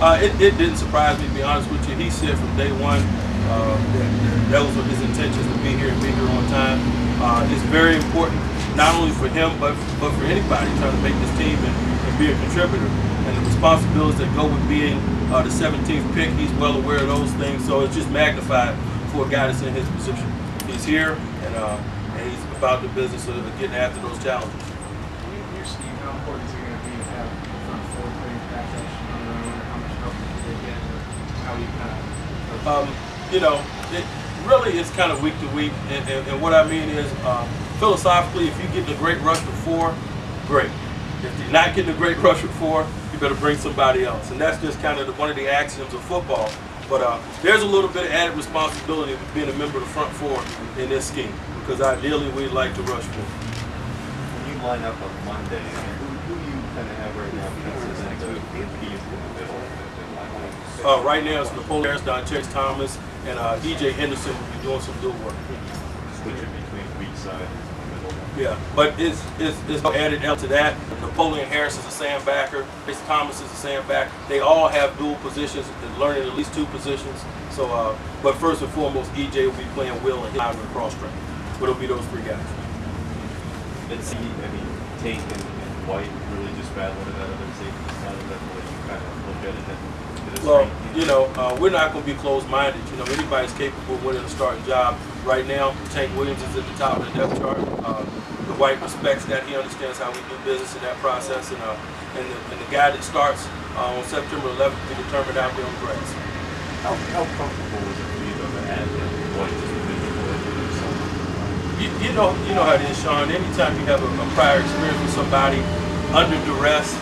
It didn't surprise me, to be honest with you. He said from day one that those were his intentions to be here and be here on time. It's very important, not only for him, but for anybody trying to make this team and be a contributor. And the responsibilities that go with being the 17th pick, he's well aware of those things, so it's just magnified for a guy that's in his position. He's here, and he's about the business of getting after those challenges. Here's Steve. How important is it going to be to have the front four playing back on their own, or how much help do they get, or how you kind of it really is kind of week to week, and what I mean is, philosophically, if you get a great rush with four, great. If you're not getting a great rush with four, you better bring somebody else, and that's just kind of one of the axioms of football. But there's a little bit of added responsibility of being a member of the front four in this scheme, because ideally we'd like to rush four. When you line up on Monday, who do you kind of have right now penciled into the keys in the middle? Right now it's Napoleon Harris, Chase Thomas, and E.J. Henderson will be doing some dual work. Switching between weak side and middle. Yeah, but it's added element to that. Napoleon Harris is a sandbacker. Chase Thomas is a sandbacker. They all have dual positions, learning at least two positions. So, but first and foremost, EJ will be playing Will and hit out of the cross track. But it'll be those three guys. Let's see, Tate and White really just battling that other safety side of that way you kind of look at it. Well, we're not going to be closed-minded. Anybody's capable of winning a starting job. Right now, Tank Williams is at the top of the depth chart. The White respects that. He understands how we do business in that process. And the guy that starts on September 11th will be determined out there on the grass. How comfortable was it for you to add White just you know how it is, Sean. Anytime you have a prior experience with somebody under duress,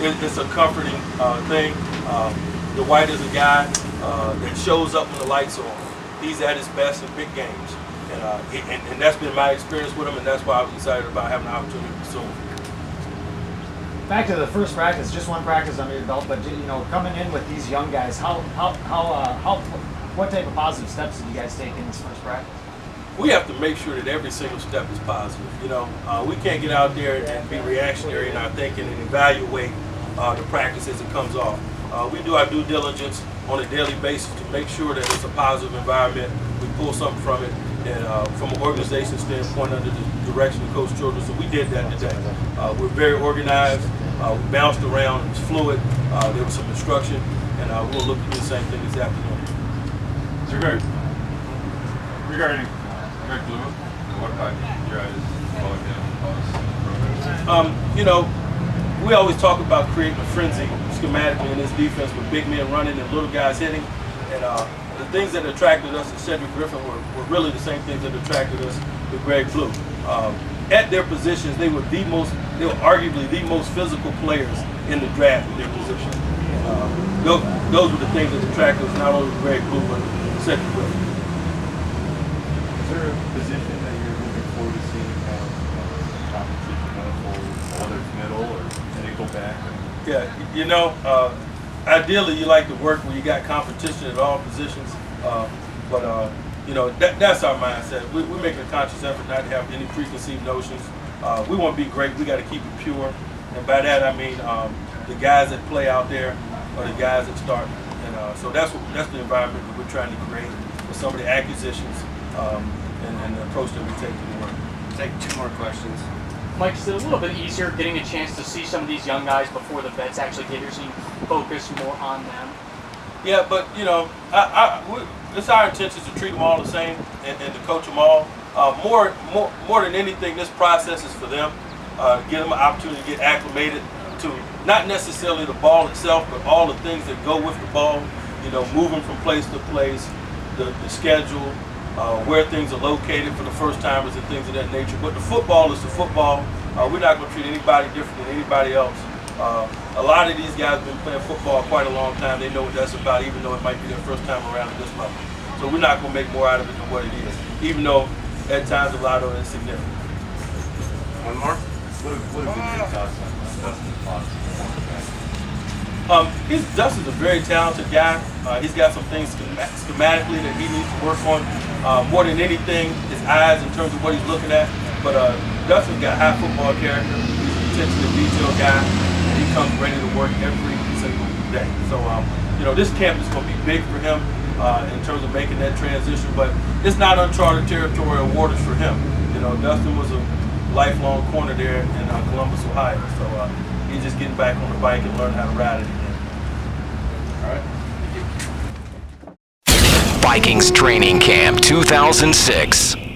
it's a comforting thing. The White is a guy that shows up when the lights are on. He's at his best in big games, and that's been my experience with him, and that's why I was excited about having the opportunity to pursue him. Back to the first practice, just one practice under your belt, but coming in with these young guys, what type of positive steps did you guys take in this first practice? We have to make sure that every single step is positive. We can't get out there and be reactionary in our thinking and evaluate the practice as it comes off. We do our due diligence on a daily basis to make sure that it's a positive environment. We pull something from it, and from an organization standpoint, under the direction of Coach Childress, so we did that today. We're very organized. We bounced around. It was fluid. There was some instruction, and we'll look to do the same thing this afternoon. Regarding Greg Blue, what about your guys' calling down pause? We always talk about creating a frenzy schematically in this defense with big men running and little guys hitting. And the things that attracted us to Cedric Griffin were really the same things that attracted us to Greg Blue. At their positions, they were arguably the most physical players in the draft in their position. Those were the things that attracted us not only to Greg Blue, but Cedric Griffin. Is there a position that you're looking forward to seeing competition unfold, whether it's middle or nickel back? Yeah, ideally you like to work where you got competition at all positions, but that's our mindset. We're making a conscious effort not to have any preconceived notions. We want to be great. We got to keep it pure, and by that I mean the guys that play out there are the guys that start, and so that's the environment that we're trying to create with some of the acquisitions and the approach that we take to the work. Take two more questions. Mike, is it a little bit easier getting a chance to see some of these young guys before the vets actually get here, so you focus more on them? Yeah, but it's our intention to treat them all the same and to coach them all. More than anything, this process is for them. Give them an opportunity to get acclimated to not necessarily the ball itself, but all the things that go with the ball. Moving from place to place, the schedule, where things are located for the first timers and things of that nature. But the football is the football. We're not going to treat anybody different than anybody else. A lot of these guys have been playing football quite a long time. They know what that's about, even though it might be their first time around at this level. So we're not going to make more out of it than what it is, even though at times a lot of it is significant. One more? What have been your thoughts on Dustin Fox? Dustin's a very talented guy. He's got some things schematically that he needs to work on. More than anything, his eyes in terms of what he's looking at. But Dustin's got high football character. He's an attention to detail guy, and he comes ready to work every single day. So, this camp is going to be big for him in terms of making that transition, but it's not uncharted territory or waters for him. Dustin was a lifelong corner there in Columbus, Ohio. So he's just getting back on the bike and learning how to ride it again. All right. Vikings Training Camp 2006.